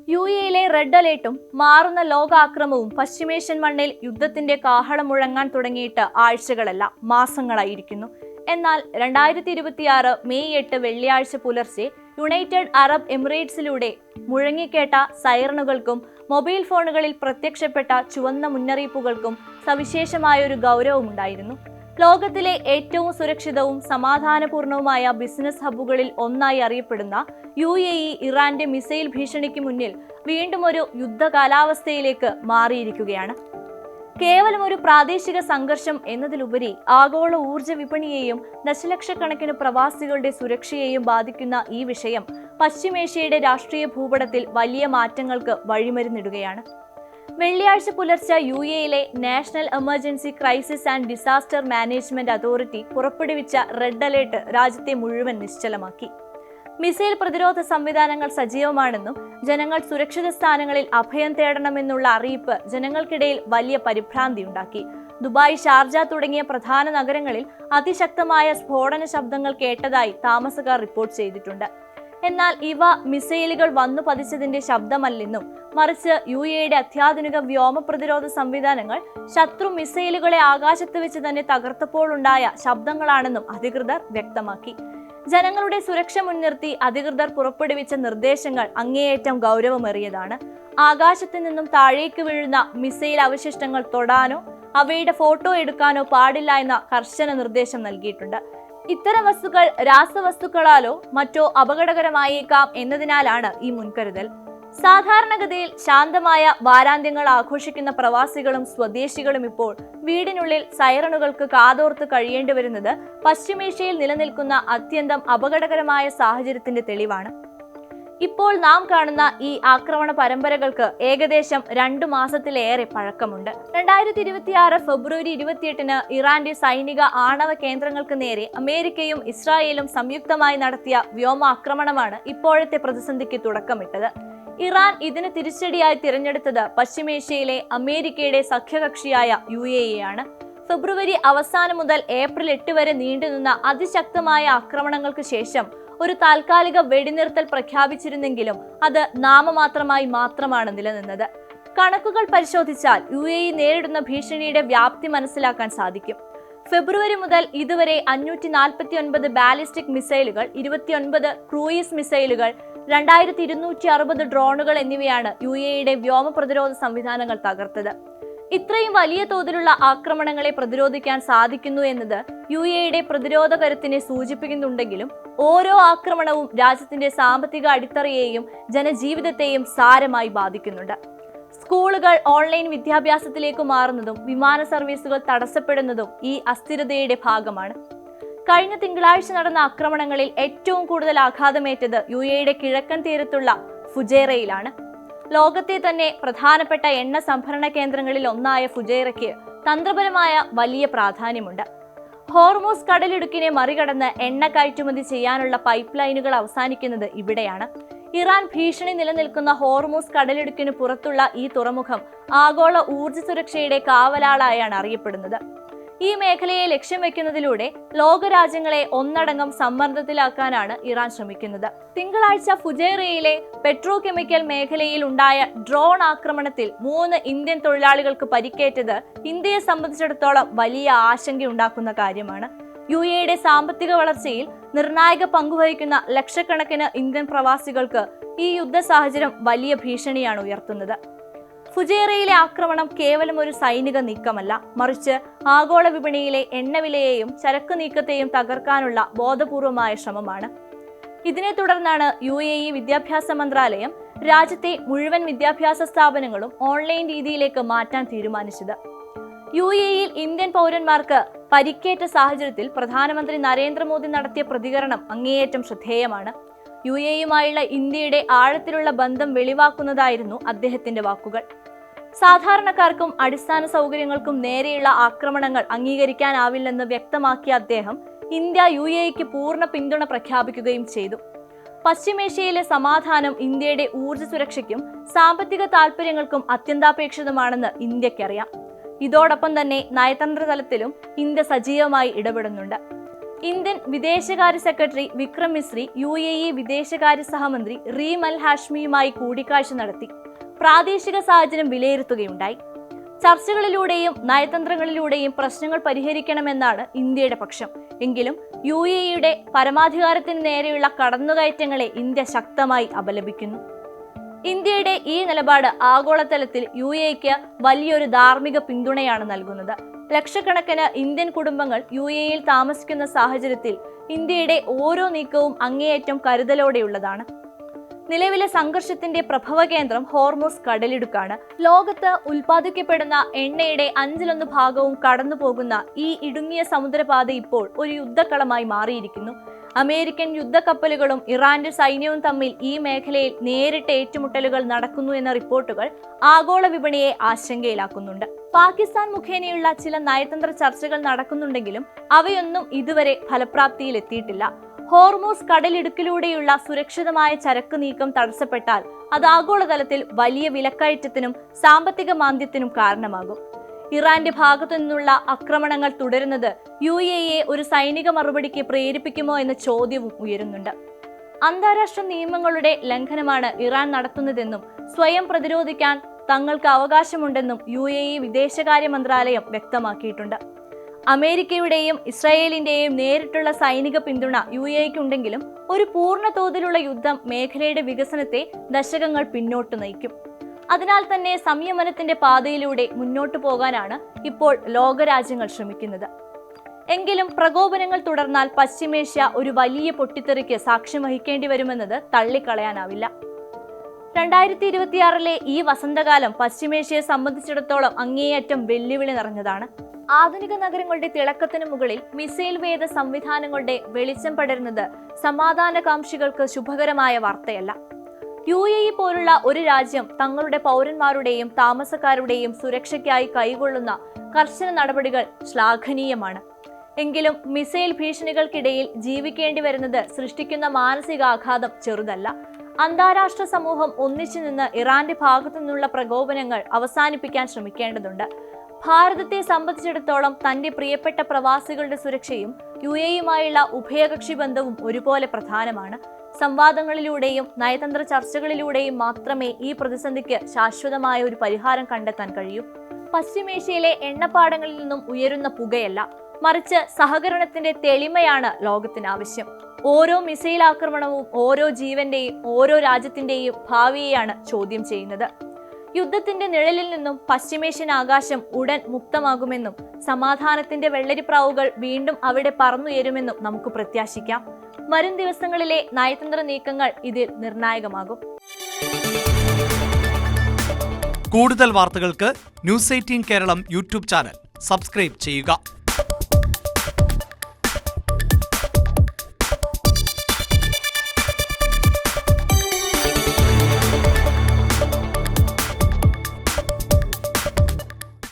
യുഎഇയിലെ red അലേർട്ടും മാറുന്ന ലോകാക്രമവും പശ്ചിമേഷ്യൻ മണ്ണിൽ യുദ്ധത്തിന്റെ കാഹളം മുഴങ്ങാൻ തുടങ്ങിയിട്ട് ആഴ്ചകളല്ല മാസങ്ങളായിരിക്കുന്നു. എന്നാൽ 2026 മെയ് 8 വെള്ളിയാഴ്ച പുലർച്ചെ യുണൈറ്റഡ് അറബ് എമിറേറ്റ്സിലൂടെ മുഴങ്ങിക്കേട്ട സൈറണുകൾക്കും മൊബൈൽ ഫോണുകളിൽ പ്രത്യക്ഷപ്പെട്ട ചുവന്ന മുന്നറിയിപ്പുകൾക്കും സവിശേഷമായൊരു ഗൗരവമുണ്ടായിരുന്നു. ലോകത്തിലെ ഏറ്റവും സുരക്ഷിതവും സമാധാനപൂർണവുമായ ബിസിനസ് ഹബ്ബുകളിൽ ഒന്നായി അറിയപ്പെടുന്ന യുഎഇ ഇറാന്റെ മിസൈൽ ഭീഷണിക്ക് മുന്നിൽ വീണ്ടും ഒരു യുദ്ധ കാലാവസ്ഥയിലേക്ക് മാറിയിരിക്കുകയാണ്. കേവലം ഒരു പ്രാദേശിക സംഘർഷം എന്നതിലുപരി ആഗോള ഊർജ്ജ വിപണിയെയും ദശലക്ഷക്കണക്കിന് പ്രവാസികളുടെ സുരക്ഷയെയും ബാധിക്കുന്ന ഈ വിഷയം പശ്ചിമേഷ്യയുടെ രാഷ്ട്രീയ ഭൂപടത്തിൽ വലിയ മാറ്റങ്ങൾക്ക് വഴിമരുന്നിടുകയാണ്. വെള്ളിയാഴ്ച പുലർച്ചെ യുഎഇയിലെ national emergency crisis and disaster management authority പുറപ്പെടുവിച്ച റെഡ് അലേർട്ട് രാജ്യത്തെ മുഴുവൻ നിശ്ചലമാക്കി. മിസൈൽ പ്രതിരോധ സംവിധാനങ്ങൾ സജീവമാണെന്നും ജനങ്ങൾ സുരക്ഷിത സ്ഥാനങ്ങളിൽ അഭയം തേടണമെന്നുള്ള അറിയിപ്പ് ജനങ്ങൾക്കിടയിൽ വലിയ പരിഭ്രാന്തിയുണ്ടാക്കി. ദുബായ്, ഷാർജ തുടങ്ങിയ പ്രധാന നഗരങ്ങളിൽ അതിശക്തമായ സ്ഫോടന ശബ്ദങ്ങൾ കേട്ടതായി താമസക്കാർ റിപ്പോർട്ട് ചെയ്തിട്ടുണ്ട്. എന്നാൽ ഇവ മിസൈലുകൾ വന്നു പതിച്ചതിന്റെ ശബ്ദമല്ലെന്നും മറിച്ച് യുഎഇയുടെ അത്യാധുനിക വ്യോമ പ്രതിരോധ സംവിധാനങ്ങൾ ശത്രു മിസൈലുകളെ ആകാശത്ത് വെച്ച് തന്നെ തകർത്തപ്പോൾ ഉണ്ടായ ശബ്ദങ്ങളാണെന്നും അധികൃതർ വ്യക്തമാക്കി. ജനങ്ങളുടെ സുരക്ഷ മുൻനിർത്തി അധികൃതർ പുറപ്പെടുവിച്ച നിർദ്ദേശങ്ങൾ അങ്ങേയറ്റം ഗൗരവമേറിയതാണ്. ആകാശത്ത് നിന്നും താഴേക്ക് വീഴുന്ന മിസൈൽ അവശിഷ്ടങ്ങൾ തൊടാനോ അവയുടെ ഫോട്ടോ എടുക്കാനോ പാടില്ല എന്ന കർശന നിർദ്ദേശം നൽകിയിട്ടുണ്ട്. ഇത്തരം വസ്തുക്കൾ രാസവസ്തുക്കളാലോ മറ്റോ അപകടകരമായേക്കാം എന്നതിനാലാണ് ഈ മുൻകരുതൽ. സാധാരണഗതിയിൽ ശാന്തമായ വാരാന്ത്യങ്ങൾ ആഘോഷിക്കുന്ന പ്രവാസികളും സ്വദേശികളും ഇപ്പോൾ വീടിനുള്ളിൽ സൈറണുകൾക്ക് കാതോർത്ത് കഴിയേണ്ടി വരുന്നത് പശ്ചിമേഷ്യയിൽ നിലനിൽക്കുന്ന അത്യന്തം അപകടകരമായ സാഹചര്യത്തിന്റെ തെളിവാണ്. ഇപ്പോൾ നാം കാണുന്ന ഈ ആക്രമണ പരമ്പരകൾക്ക് ഏകദേശം 2 മാസത്തിലേറെ പഴക്കമുണ്ട്. 2026 ഫെബ്രുവരി 28 ഇറാന്റെ സൈനിക ആണവ കേന്ദ്രങ്ങൾക്ക് നേരെ അമേരിക്കയും ഇസ്രായേലും സംയുക്തമായി നടത്തിയ വ്യോമാക്രമണമാണ് ഇപ്പോഴത്തെ പ്രതിസന്ധിക്ക് തുടക്കമിട്ടത്. ഇറാൻ ഇതിന് തിരിച്ചടിയായി തിരഞ്ഞെടുത്തത് പശ്ചിമേഷ്യയിലെ അമേരിക്കയുടെ സഖ്യകക്ഷിയായ യുഎഇയാണ്. ഫെബ്രുവരി അവസാനം മുതൽ ഏപ്രിൽ 8 വരെ നീണ്ടുനിന്ന അതിശക്തമായ ആക്രമണങ്ങൾക്ക് ശേഷം ഒരു താൽക്കാലിക വെടിനിർത്തൽ പ്രഖ്യാപിച്ചിരുന്നെങ്കിലും അത് നാമമാത്രമായി മാത്രമാണ് നിലനിന്നത്. കണക്കുകൾ പരിശോധിച്ചാൽ യുഎഇ നേരിടുന്ന ഭീഷണിയുടെ വ്യാപ്തി മനസ്സിലാക്കാൻ സാധിക്കും. ഫെബ്രുവരി മുതൽ ഇതുവരെ 549 ബാലിസ്റ്റിക് മിസൈലുകൾ, 29 ക്രൂയിസ് മിസൈലുകൾ, 2260 ഡ്രോണുകൾ എന്നിവയാണ് യുഎഇയുടെ വ്യോമ പ്രതിരോധ സംവിധാനങ്ങൾ തകർത്തത്. ഇത്രയും വലിയ തോതിലുള്ള ആക്രമണങ്ങളെ പ്രതിരോധിക്കാൻ സാധിക്കുന്നു എന്നത് യുഎഇയുടെ പ്രതിരോധ കരുത്തിനെ സൂചിപ്പിക്കുന്നുണ്ടെങ്കിലും ഓരോ ആക്രമണവും രാജ്യത്തിന്റെ സാമ്പത്തിക അടിത്തറയെയും ജനജീവിതത്തെയും സാരമായി ബാധിക്കുന്നുണ്ട്. സ്കൂളുകൾ ഓൺലൈൻ വിദ്യാഭ്യാസത്തിലേക്ക് മാറുന്നതും വിമാന സർവീസുകൾ തടസ്സപ്പെടുന്നതും ഈ അസ്ഥിരതയുടെ ഭാഗമാണ്. കഴിഞ്ഞ തിങ്കളാഴ്ച നടന്ന ആക്രമണങ്ങളിൽ ഏറ്റവും കൂടുതൽ ആഘാതമേറ്റത് യുഎഇയുടെ കിഴക്കൻ തീരത്തുള്ള ഫുജൈറയിലാണ്. ലോകത്തെ തന്നെ പ്രധാനപ്പെട്ട എണ്ണ സംഭരണ കേന്ദ്രങ്ങളിൽ ഒന്നായ ഫുജൈറയ്ക്ക് തന്ത്രപരമായ വലിയ പ്രാധാന്യമുണ്ട്. ഹോർമൂസ് കടലിടുക്കിനെ മറികടന്ന് എണ്ണ കയറ്റുമതി ചെയ്യാനുള്ള പൈപ്പ് ലൈനുകൾ അവസാനിക്കുന്നത് ഇവിടെയാണ്. ഇറാൻ ഭീഷണി നിലനിൽക്കുന്ന ഹോർമൂസ് കടലിടുക്കിന് പുറത്തുള്ള ഈ തുറമുഖം ആഗോള ഊർജ്ജ സുരക്ഷയുടെ കാവലാളായാണ് അറിയപ്പെടുന്നത്. ഈ മേഖലയെ ലക്ഷ്യം വെക്കുന്നതിലൂടെ ലോകരാജ്യങ്ങളെ ഒന്നടങ്കം സമ്മർദ്ദത്തിലാക്കാനാണ് ഇറാൻ ശ്രമിക്കുന്നത്. തിങ്കളാഴ്ച ഫുജൈറയിലെ പെട്രോ കെമിക്കൽ മേഖലയിൽ ഉണ്ടായ ഡ്രോൺ ആക്രമണത്തിൽ 3 ഇന്ത്യൻ തൊഴിലാളികൾക്ക് പരിക്കേറ്റത് ഇന്ത്യയെ സംബന്ധിച്ചിടത്തോളം വലിയ ആശങ്കയുണ്ടാക്കുന്ന കാര്യമാണ്. യുഎഇയുടെ സാമ്പത്തിക വളർച്ചയിൽ നിർണായക പങ്കുവഹിക്കുന്ന ലക്ഷക്കണക്കിന് ഇന്ത്യൻ പ്രവാസികൾക്ക് ഈ യുദ്ധ സാഹചര്യം വലിയ ഭീഷണിയാണ് ഉയർത്തുന്നത്. ഫുജൈറയിലെ ആക്രമണം കേവലം ഒരു സൈനിക നീക്കമല്ല, മറിച്ച് ആഗോള വിപണിയിലെ എണ്ണവിലയെയും ചരക്ക് നീക്കത്തെയും തകർക്കാനുള്ള ബോധപൂർവമായ ശ്രമമാണ്. ഇതിനെ തുടർന്നാണ് യുഎഇ വിദ്യാഭ്യാസ മന്ത്രാലയം രാജ്യത്തെ മുഴുവൻ വിദ്യാഭ്യാസ സ്ഥാപനങ്ങളും ഓൺലൈൻ രീതിയിലേക്ക് മാറ്റാൻ തീരുമാനിച്ചത്. യുഎഇയിൽ ഇന്ത്യൻ പൗരന്മാർക്ക് പരിക്കേറ്റ സാഹചര്യത്തിൽ പ്രധാനമന്ത്രി നരേന്ദ്രമോദി നടത്തിയ പ്രതികരണം അങ്ങേയറ്റം ശ്രദ്ധേയമാണ്. യുഎഇയുമായുള്ള ഇന്ത്യയുടെ ആഴത്തിലുള്ള ബന്ധം വെളിവാക്കുന്നതായിരുന്നു അദ്ദേഹത്തിന്റെ വാക്കുകൾ. സാധാരണക്കാർക്കും അടിസ്ഥാന സൗകര്യങ്ങൾക്കും നേരെയുള്ള ആക്രമണങ്ങൾ അംഗീകരിക്കാനാവില്ലെന്ന് വ്യക്തമാക്കിയ അദ്ദേഹം ഇന്ത്യ യുഎഇക്ക് പൂർണ്ണ പിന്തുണ പ്രഖ്യാപിക്കുകയും ചെയ്തു. പശ്ചിമേഷ്യയിലെ സമാധാനം ഇന്ത്യയുടെ ഊർജ്ജ സുരക്ഷയ്ക്കും സാമ്പത്തിക താൽപര്യങ്ങൾക്കും അത്യന്താപേക്ഷിതമാണെന്ന് ഇന്ത്യക്കറിയാം. ഇതോടൊപ്പം തന്നെ നയതന്ത്ര തലത്തിലും ഇന്ത്യ സജീവമായി ഇടപെടുന്നുണ്ട്. ഇന്ത്യൻ വിദേശകാര്യ സെക്രട്ടറി വിക്രം മിസ്രി UAE വിദേശകാര്യ സഹമന്ത്രി റീം അൽ ഹാഷ്മിയുമായി കൂടിക്കാഴ്ച നടത്തി പ്രാദേശിക സാഹചര്യം വിലയിരുത്തുകയുണ്ടായി. ചർച്ചകളിലൂടെയും നയതന്ത്രങ്ങളിലൂടെയും പ്രശ്നങ്ങൾ പരിഹരിക്കണമെന്നാണ് ഇന്ത്യയുടെ പക്ഷം. എങ്കിലും UAEയുടെ പരമാധികാരത്തിന് നേരെയുള്ള കടന്നുകയറ്റങ്ങളെ ഇന്ത്യ ശക്തമായി അപലപിക്കുന്നു. ഇന്ത്യയുടെ ഈ നിലപാട് ആഗോളതലത്തിൽ UAEക്ക് വലിയൊരു ധാർമ്മിക പിന്തുണയാണ് നൽകുന്നത്. ലക്ഷക്കണക്കിന് ഇന്ത്യൻ കുടുംബങ്ങൾ UAEയിൽ താമസിക്കുന്ന സാഹചര്യത്തിൽ ഇന്ത്യയുടെ ഓരോ നീക്കവും അങ്ങേയറ്റം കരുതലോടെയുള്ളതാണ്. നിലവിലെ സംഘർഷത്തിന്റെ പ്രഭവ കേന്ദ്രം ഹോർമൂസ് കടലിടുക്കാണ്. ലോകത്ത് ഉൽപ്പാദിക്കപ്പെടുന്ന എണ്ണയുടെ 1/5 ഭാഗവും കടന്നുപോകുന്ന ഈ ഇടുങ്ങിയ സമുദ്രപാത ഇപ്പോൾ ഒരു യുദ്ധക്കളമായി മാറിയിരിക്കുന്നു. അമേരിക്കൻ യുദ്ധക്കപ്പലുകളും ഇറാന്റെ സൈന്യവും തമ്മിൽ ഈ മേഖലയിൽ നേരിട്ട് ഏറ്റുമുട്ടലുകൾ നടക്കുന്നു എന്ന റിപ്പോർട്ടുകൾ ആഗോള വിപണിയെ ആശങ്കയിലാക്കുന്നുണ്ട്. പാകിസ്ഥാൻ മുഖേനയുള്ള ചില നയതന്ത്ര ചർച്ചകൾ നടക്കുന്നുണ്ടെങ്കിലും അവയൊന്നും ഇതുവരെ ഫലപ്രാപ്തിയിലെത്തിയിട്ടില്ല. ഹോർമൂസ് കടലിടുക്കിലൂടെയുള്ള സുരക്ഷിതമായ ചരക്ക് നീക്കം തടസ്സപ്പെട്ടാൽ അത് ആഗോളതലത്തിൽ വലിയ വിലക്കയറ്റത്തിനും സാമ്പത്തിക മാന്ദ്യത്തിനും കാരണമാകും. ഇറാന്റെ ഭാഗത്തു നിന്നുള്ള ആക്രമണങ്ങൾ തുടരുന്നത് UAEയെ ഒരു സൈനിക മറുപടിക്ക് പ്രേരിപ്പിക്കുമോ എന്ന ചോദ്യവും ഉയരുന്നുണ്ട്. അന്താരാഷ്ട്ര നിയമങ്ങളുടെ ലംഘനമാണ് ഇറാൻ നടത്തുന്നതെന്നും സ്വയം പ്രതിരോധിക്കാൻ തങ്ങൾക്ക് അവകാശമുണ്ടെന്നും UAE വിദേശകാര്യ മന്ത്രാലയം വ്യക്തമാക്കിയിട്ടുണ്ട്. അമേരിക്കയുടെയും ഇസ്രായേലിന്റെയും നേരിട്ടുള്ള സൈനിക പിന്തുണ UAEക്കുണ്ടെങ്കിലും ഒരു പൂർണ്ണ തോതിലുള്ള യുദ്ധം മേഖലയുടെ വികസനത്തെ ദശകങ്ങൾ പിന്നോട്ട് നയിക്കും. അതിനാൽ തന്നെ സംയമനത്തിന്റെ പാതയിലൂടെ മുന്നോട്ടു പോകാനാണ് ഇപ്പോൾ ലോകരാജ്യങ്ങൾ ശ്രമിക്കുന്നത്. എങ്കിലും പ്രകോപനങ്ങൾ തുടർന്നാൽ പശ്ചിമേഷ്യ ഒരു വലിയ പൊട്ടിത്തെറിക്ക് സാക്ഷ്യം വഹിക്കേണ്ടി വരുമെന്നത് തള്ളിക്കളയാനാവില്ല. 2026 ഈ വസന്തകാലം പശ്ചിമേഷ്യയെ സംബന്ധിച്ചിടത്തോളം അങ്ങേയറ്റം വെല്ലുവിളി നിറഞ്ഞതാണ്. ആധുനിക നഗരങ്ങളുടെ തിളക്കത്തിന് മുകളിൽ മിസൈൽ വേദ സംവിധാനങ്ങളുടെ വെളിച്ചം പടരുന്നത് സമാധാനകാംക്ഷികൾക്ക് ശുഭകരമായ വാർത്തയല്ല. UAE പോലുള്ള ഒരു രാജ്യം തങ്ങളുടെ പൗരന്മാരുടെയും താമസക്കാരുടെയും സുരക്ഷയ്ക്കായി കൈകൊള്ളുന്ന കർശന നടപടികൾ ശ്ലാഘനീയമാണ്. എങ്കിലും മിസൈൽ ഭീഷണികൾക്കിടയിൽ ജീവിക്കേണ്ടി വരുന്നത് സൃഷ്ടിക്കുന്ന മാനസികാഘാതം ചെറുതല്ല. അന്താരാഷ്ട്ര സമൂഹം ഒന്നിച്ചു നിന്ന് ഇറാന്റെ ഭാഗത്തു നിന്നുള്ള പ്രകോപനങ്ങൾ അവസാനിപ്പിക്കാൻ ശ്രമിക്കേണ്ടതുണ്ട്. ഭാരതത്തെ സംബന്ധിച്ചിടത്തോളം തന്റെ പ്രിയപ്പെട്ട പ്രവാസികളുടെ സുരക്ഷയും UAEയുമായുള്ള ഉഭയകക്ഷി ബന്ധവും ഒരുപോലെ പ്രധാനമാണ്. സംവാദങ്ങളിലൂടെയും നയതന്ത്ര ചർച്ചകളിലൂടെയും മാത്രമേ ഈ പ്രതിസന്ധിക്ക് ശാശ്വതമായ ഒരു പരിഹാരം കണ്ടെത്താൻ കഴിയൂ. പശ്ചിമേഷ്യയിലെ എണ്ണപ്പാടങ്ങളിൽ നിന്നും ഉയരുന്ന പുകയല്ല, മറിച്ച് സഹകരണത്തിന്റെ തെളിമയാണ് ലോകത്തിന് ആവശ്യം. ഓരോ മിസൈൽ ആക്രമണവും ഓരോ ജീവന്റെയും ഓരോ രാജ്യത്തിന്റെയും ഭാവിയെയാണ് ചോദ്യം ചെയ്യുന്നത്. യുദ്ധത്തിന്റെ നിഴലിൽ നിന്നും പശ്ചിമേഷ്യൻ ആകാശം ഉടൻ മുക്തമാകുമെന്നും സമാധാനത്തിന്റെ വെള്ളരിപ്രാവുകൾ വീണ്ടും അവിടെ പറന്നുയരുമെന്നും നമുക്ക് പ്രത്യാശിക്കാം. വരും ദിവസങ്ങളിലെ നയതന്ത്ര നീക്കങ്ങൾ ഇതിൽ നിർണായകമാകും. കൂടുതൽ വാർത്തകൾക്ക് News 18 Keralam YouTube channel subscribe ചെയ്യുക.